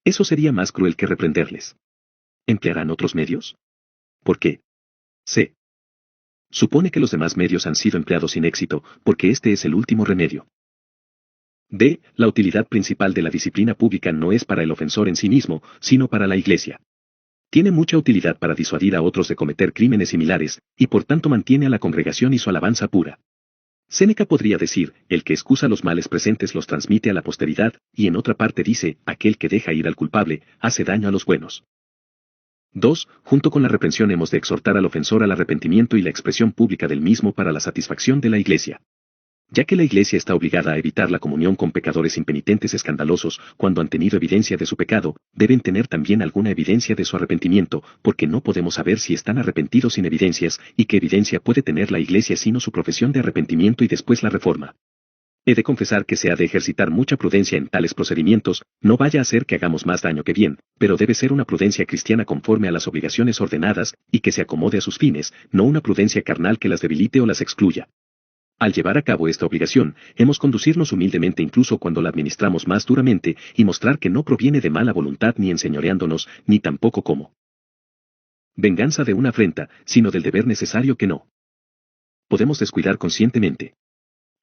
Speaker 1: Eso sería más cruel que reprenderles. ¿Emplearán otros medios? ¿Por qué? C. Supone que los demás medios han sido empleados sin éxito, porque este es el último remedio. D. La utilidad principal de la disciplina pública no es para el ofensor en sí mismo, sino para la iglesia. Tiene mucha utilidad para disuadir a otros de cometer crímenes similares, y por tanto mantiene a la congregación y su alabanza pura. Séneca podría decir, el que excusa los males presentes los transmite a la posteridad, y en otra parte dice, aquel que deja ir al culpable, hace daño a los buenos. 2. Junto con la reprensión hemos de exhortar al ofensor al arrepentimiento y la expresión pública del mismo para la satisfacción de la iglesia. Ya que la iglesia está obligada a evitar la comunión con pecadores impenitentes escandalosos, cuando han tenido evidencia de su pecado, deben tener también alguna evidencia de su arrepentimiento, porque no podemos saber si están arrepentidos sin evidencias, y qué evidencia puede tener la iglesia sino su profesión de arrepentimiento y después la reforma. He de confesar que se ha de ejercitar mucha prudencia en tales procedimientos, no vaya a ser que hagamos más daño que bien, pero debe ser una prudencia cristiana conforme a las obligaciones ordenadas, y que se acomode a sus fines, no una prudencia carnal que las debilite o las excluya. Al llevar a cabo esta obligación, hemos conducirnos humildemente incluso cuando la administramos más duramente, y mostrar que no proviene de mala voluntad ni enseñoreándonos, ni tampoco como venganza de una afrenta, sino del deber necesario que no podemos descuidar conscientemente.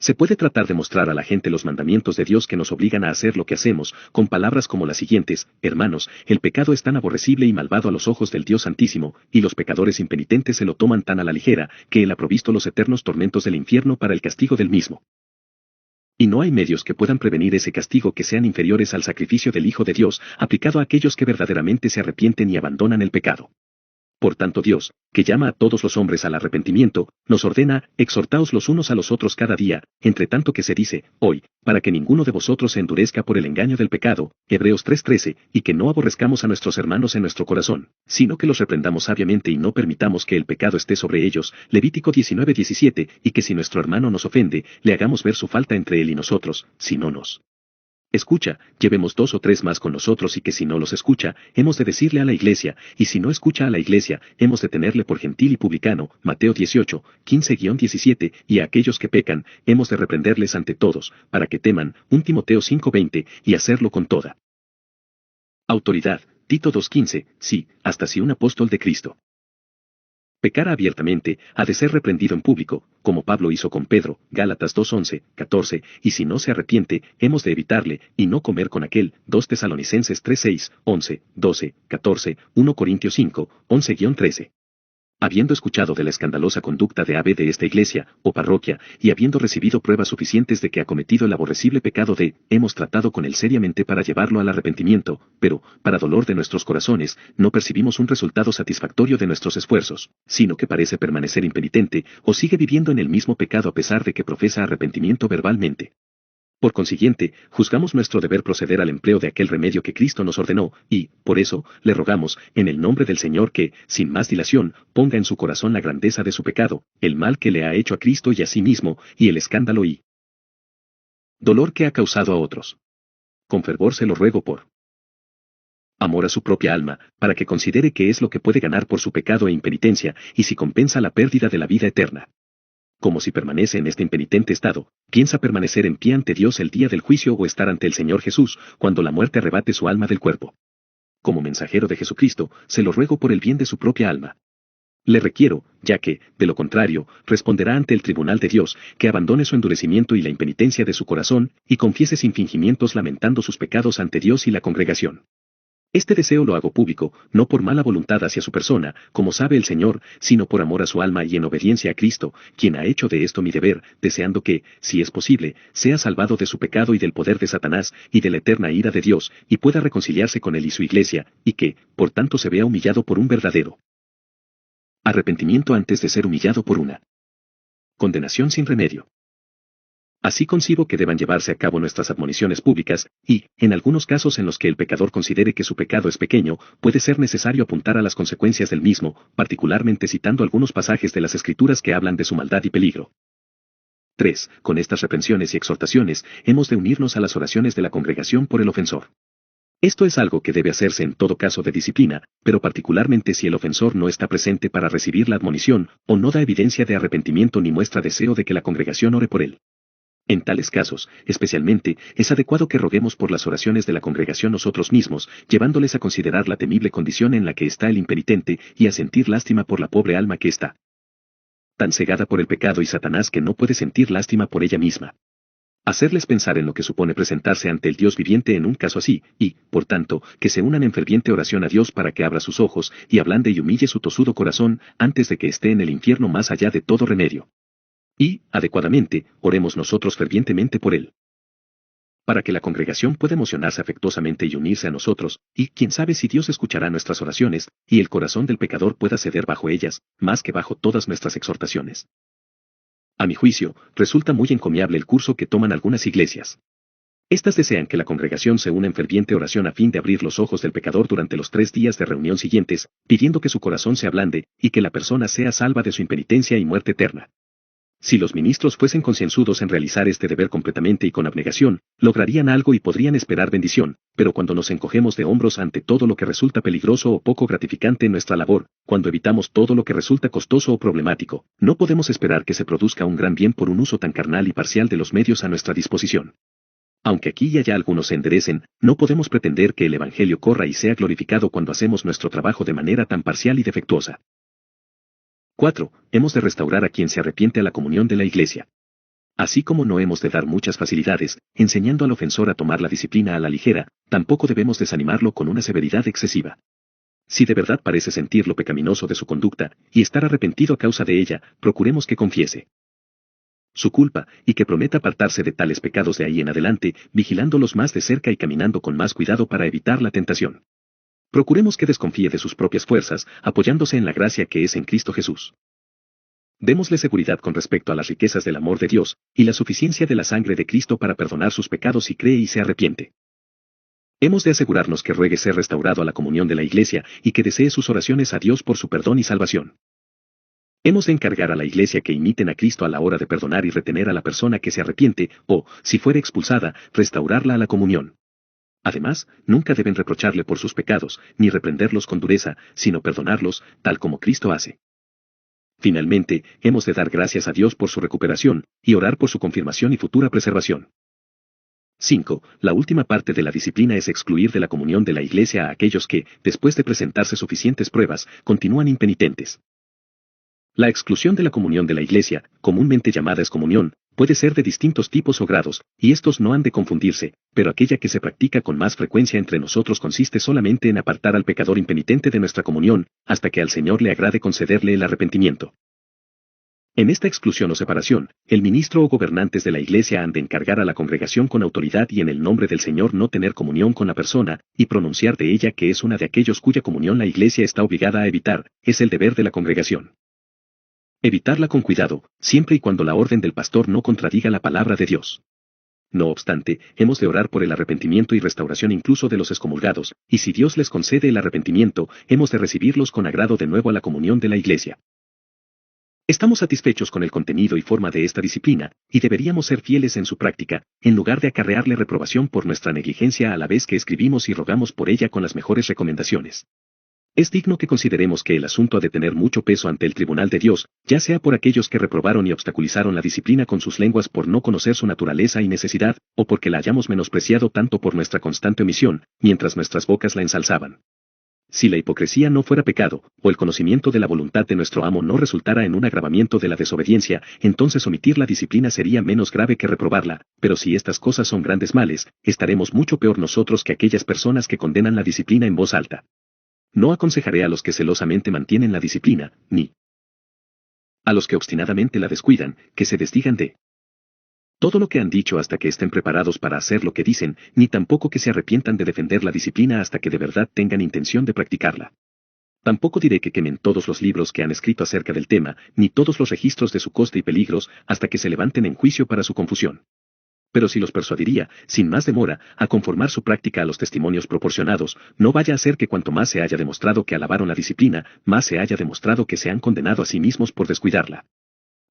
Speaker 1: Se puede tratar de mostrar a la gente los mandamientos de Dios que nos obligan a hacer lo que hacemos, con palabras como las siguientes: hermanos, el pecado es tan aborrecible y malvado a los ojos del Dios Santísimo, y los pecadores impenitentes se lo toman tan a la ligera, que Él ha provisto los eternos tormentos del infierno para el castigo del mismo. Y no hay medios que puedan prevenir ese castigo que sean inferiores al sacrificio del Hijo de Dios, aplicado a aquellos que verdaderamente se arrepienten y abandonan el pecado. Por tanto Dios, que llama a todos los hombres al arrepentimiento, nos ordena, exhortaos los unos a los otros cada día, entre tanto que se dice, hoy, para que ninguno de vosotros se endurezca por el engaño del pecado, Hebreos 3:13, y que no aborrezcamos a nuestros hermanos en nuestro corazón, sino que los reprendamos sabiamente y no permitamos que el pecado esté sobre ellos, Levítico 19:17, y que si nuestro hermano nos ofende, le hagamos ver su falta entre él y nosotros, si no nos escucha, llevemos 2 o 3 más con nosotros, y que si no los escucha, hemos de decirle a la iglesia, y si no escucha a la iglesia, hemos de tenerle por gentil y publicano, Mateo 18, 15-17, y a aquellos que pecan, hemos de reprenderles ante todos, para que teman, 1 Timoteo 5:20, y hacerlo con toda autoridad, Tito 2:15, sí, hasta si un apóstol de Cristo pecara abiertamente, ha de ser reprendido en público, como Pablo hizo con Pedro, Gálatas 2:11, 14, y si no se arrepiente, hemos de evitarle, y no comer con aquel, 2 Tesalonicenses 3:6, 11, 12, 14, 1 Corintios 5, 11-13. Habiendo escuchado de la escandalosa conducta de AB de esta iglesia, o parroquia, y habiendo recibido pruebas suficientes de que ha cometido el aborrecible pecado hemos tratado con él seriamente para llevarlo al arrepentimiento, pero, para dolor de nuestros corazones, no percibimos un resultado satisfactorio de nuestros esfuerzos, sino que parece permanecer impenitente, o sigue viviendo en el mismo pecado a pesar de que profesa arrepentimiento verbalmente. Por consiguiente, juzgamos nuestro deber proceder al empleo de aquel remedio que Cristo nos ordenó, y, por eso, le rogamos, en el nombre del Señor que, sin más dilación, ponga en su corazón la grandeza de su pecado, el mal que le ha hecho a Cristo y a sí mismo, y el escándalo y dolor que ha causado a otros. Con fervor se lo ruego por Amor a su propia alma, para que considere qué es lo que puede ganar por su pecado e impenitencia, y si compensa la pérdida de la vida eterna. Como si permanece en este impenitente estado, piensa permanecer en pie ante Dios el día del juicio o estar ante el Señor Jesús, cuando la muerte arrebate su alma del cuerpo. Como mensajero de Jesucristo, se lo ruego por el bien de su propia alma. Le requiero, ya que, de lo contrario, responderá ante el tribunal de Dios, que abandone su endurecimiento y la impenitencia de su corazón, y confiese sin fingimientos lamentando sus pecados ante Dios y la congregación. Este deseo lo hago público, no por mala voluntad hacia su persona, como sabe el Señor, sino por amor a su alma y en obediencia a Cristo, quien ha hecho de esto mi deber, deseando que, si es posible, sea salvado de su pecado y del poder de Satanás, y de la eterna ira de Dios, y pueda reconciliarse con él y su iglesia, y que, por tanto se vea humillado por un verdadero arrepentimiento antes de ser humillado por una condenación sin remedio. Así concibo que deban llevarse a cabo nuestras admoniciones públicas, y, en algunos casos en los que el pecador considere que su pecado es pequeño, puede ser necesario apuntar a las consecuencias del mismo, particularmente citando algunos pasajes de las Escrituras que hablan de su maldad y peligro. 3. Con estas reprensiones y exhortaciones, hemos de unirnos a las oraciones de la congregación por el ofensor. Esto es algo que debe hacerse en todo caso de disciplina, pero particularmente si el ofensor no está presente para recibir la admonición, o no da evidencia de arrepentimiento ni muestra deseo de que la congregación ore por él. En tales casos, especialmente, es adecuado que roguemos por las oraciones de la congregación nosotros mismos, llevándoles a considerar la temible condición en la que está el impenitente y a sentir lástima por la pobre alma que está tan cegada por el pecado y Satanás que no puede sentir lástima por ella misma. Hacerles pensar en lo que supone presentarse ante el Dios viviente en un caso así, y, por tanto, que se unan en ferviente oración a Dios para que abra sus ojos y ablande y humille su tosudo corazón antes de que esté en el infierno más allá de todo remedio. Y, adecuadamente, oremos nosotros fervientemente por él. Para que la congregación pueda emocionarse afectuosamente y unirse a nosotros, y quién sabe si Dios escuchará nuestras oraciones, y el corazón del pecador pueda ceder bajo ellas, más que bajo todas nuestras exhortaciones. A mi juicio, resulta muy encomiable el curso que toman algunas iglesias. Estas desean que la congregación se una en ferviente oración a fin de abrir los ojos del pecador durante los 3 días de reunión siguientes, pidiendo que su corazón se ablande, y que la persona sea salva de su impenitencia y muerte eterna. Si los ministros fuesen concienzudos en realizar este deber completamente y con abnegación, lograrían algo y podrían esperar bendición, pero cuando nos encogemos de hombros ante todo lo que resulta peligroso o poco gratificante en nuestra labor, cuando evitamos todo lo que resulta costoso o problemático, no podemos esperar que se produzca un gran bien por un uso tan carnal y parcial de los medios a nuestra disposición. Aunque aquí y allá algunos se enderecen, no podemos pretender que el Evangelio corra y sea glorificado cuando hacemos nuestro trabajo de manera tan parcial y defectuosa. 4. Hemos de restaurar a quien se arrepiente a la comunión de la Iglesia. Así como no hemos de dar muchas facilidades, enseñando al ofensor a tomar la disciplina a la ligera, tampoco debemos desanimarlo con una severidad excesiva. Si de verdad parece sentir lo pecaminoso de su conducta, y estar arrepentido a causa de ella, procuremos que confiese su culpa, y que prometa apartarse de tales pecados de ahí en adelante, vigilándolos más de cerca y caminando con más cuidado para evitar la tentación. Procuremos que desconfíe de sus propias fuerzas, apoyándose en la gracia que es en Cristo Jesús. Démosle seguridad con respecto a las riquezas del amor de Dios, y la suficiencia de la sangre de Cristo para perdonar sus pecados si cree y se arrepiente. Hemos de asegurarnos que ruegue ser restaurado a la comunión de la Iglesia, y que desee sus oraciones a Dios por su perdón y salvación. Hemos de encargar a la Iglesia que imiten a Cristo a la hora de perdonar y retener a la persona que se arrepiente, o, si fuere expulsada, restaurarla a la comunión. Además, nunca deben reprocharle por sus pecados, ni reprenderlos con dureza, sino perdonarlos, tal como Cristo hace. Finalmente, hemos de dar gracias a Dios por su recuperación, y orar por su confirmación y futura preservación. 5. La última parte de la disciplina es excluir de la comunión de la Iglesia a aquellos que, después de presentarse suficientes pruebas, continúan impenitentes. La exclusión de la comunión de la Iglesia, comúnmente llamada excomunión, puede ser de distintos tipos o grados, y estos no han de confundirse, pero aquella que se practica con más frecuencia entre nosotros consiste solamente en apartar al pecador impenitente de nuestra comunión, hasta que al Señor le agrade concederle el arrepentimiento. En esta exclusión o separación, el ministro o gobernantes de la Iglesia han de encargar a la congregación con autoridad y en el nombre del Señor no tener comunión con la persona, y pronunciar de ella que es una de aquellos cuya comunión la Iglesia está obligada a evitar, es el deber de la congregación. Evitarla con cuidado, siempre y cuando la orden del pastor no contradiga la palabra de Dios. No obstante, hemos de orar por el arrepentimiento y restauración incluso de los excomulgados, y si Dios les concede el arrepentimiento, hemos de recibirlos con agrado de nuevo a la comunión de la Iglesia. Estamos satisfechos con el contenido y forma de esta disciplina, y deberíamos ser fieles en su práctica, en lugar de acarrearle reprobación por nuestra negligencia a la vez que escribimos y rogamos por ella con las mejores recomendaciones. Es digno que consideremos que el asunto ha de tener mucho peso ante el tribunal de Dios, ya sea por aquellos que reprobaron y obstaculizaron la disciplina con sus lenguas por no conocer su naturaleza y necesidad, o porque la hayamos menospreciado tanto por nuestra constante omisión, mientras nuestras bocas la ensalzaban. Si la hipocresía no fuera pecado, o el conocimiento de la voluntad de nuestro amo no resultara en un agravamiento de la desobediencia, entonces omitir la disciplina sería menos grave que reprobarla, pero si estas cosas son grandes males, estaremos mucho peor nosotros que aquellas personas que condenan la disciplina en voz alta. No aconsejaré a los que celosamente mantienen la disciplina, ni a los que obstinadamente la descuidan, que se desdigan de todo lo que han dicho hasta que estén preparados para hacer lo que dicen, ni tampoco que se arrepientan de defender la disciplina hasta que de verdad tengan intención de practicarla. Tampoco diré que quemen todos los libros que han escrito acerca del tema, ni todos los registros de su coste y peligros, hasta que se levanten en juicio para su confusión. Pero si los persuadiría, sin más demora, a conformar su práctica a los testimonios proporcionados, no vaya a ser que cuanto más se haya demostrado que alabaron la disciplina, más se haya demostrado que se han condenado a sí mismos por descuidarla.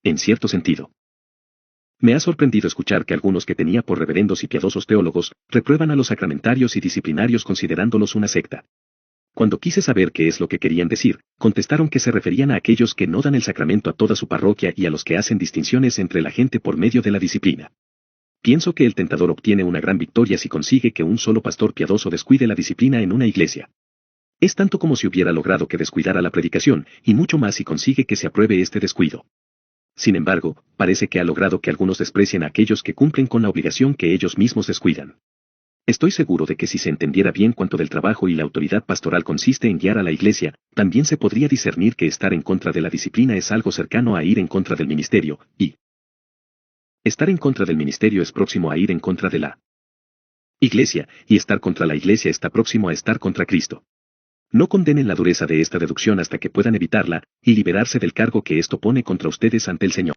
Speaker 1: En cierto sentido. Me ha sorprendido escuchar que algunos que tenía por reverendos y piadosos teólogos, reprueban a los sacramentarios y disciplinarios considerándolos una secta. Cuando quise saber qué es lo que querían decir, contestaron que se referían a aquellos que no dan el sacramento a toda su parroquia y a los que hacen distinciones entre la gente por medio de la disciplina. Pienso que el tentador obtiene una gran victoria si consigue que un solo pastor piadoso descuide la disciplina en una iglesia. Es tanto como si hubiera logrado que descuidara la predicación, y mucho más si consigue que se apruebe este descuido. Sin embargo, parece que ha logrado que algunos desprecien a aquellos que cumplen con la obligación que ellos mismos descuidan. Estoy seguro de que si se entendiera bien cuánto del trabajo y la autoridad pastoral consiste en guiar a la iglesia, también se podría discernir que estar en contra de la disciplina es algo cercano a ir en contra del ministerio, y estar en contra del ministerio es próximo a ir en contra de la iglesia, y estar contra la iglesia está próximo a estar contra Cristo. No condenen la dureza de esta deducción hasta que puedan evitarla, y liberarse del cargo que esto pone contra ustedes ante el Señor.